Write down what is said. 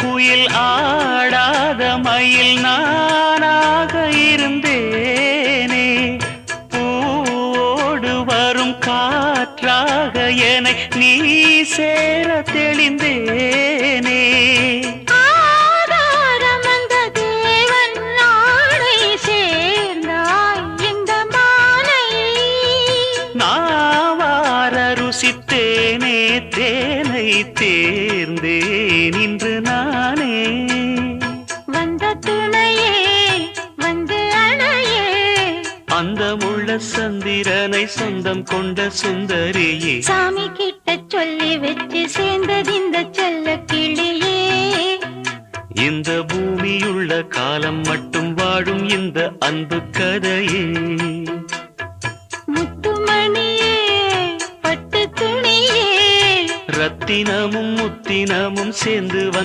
குயில் ஆடாத மயில் நானாக இருந்தேனே, பூவோடு வரும் காற்றாக என்னை நீ சேர தெளிந்தேனே. ருசித்தேனே தேனை தேர்ந்தேன் இன்று நானே. வந்த துணையே வந்து அணையே, அந்த முள்ள சந்திரனை சொந்தம் கொண்ட சுந்தரியே, சாமி கிட்ட சொல்லி வச்சு சேர்ந்தது இந்த செல்ல கிளியே. இந்த பூமியுள்ள காலம் மட்டும் வாழும் இந்த அன்பு கதையே. முத்துமணியே பட்டு துணியே, ரத்தினமும் முத்தினமும் சேர்ந்து வந்த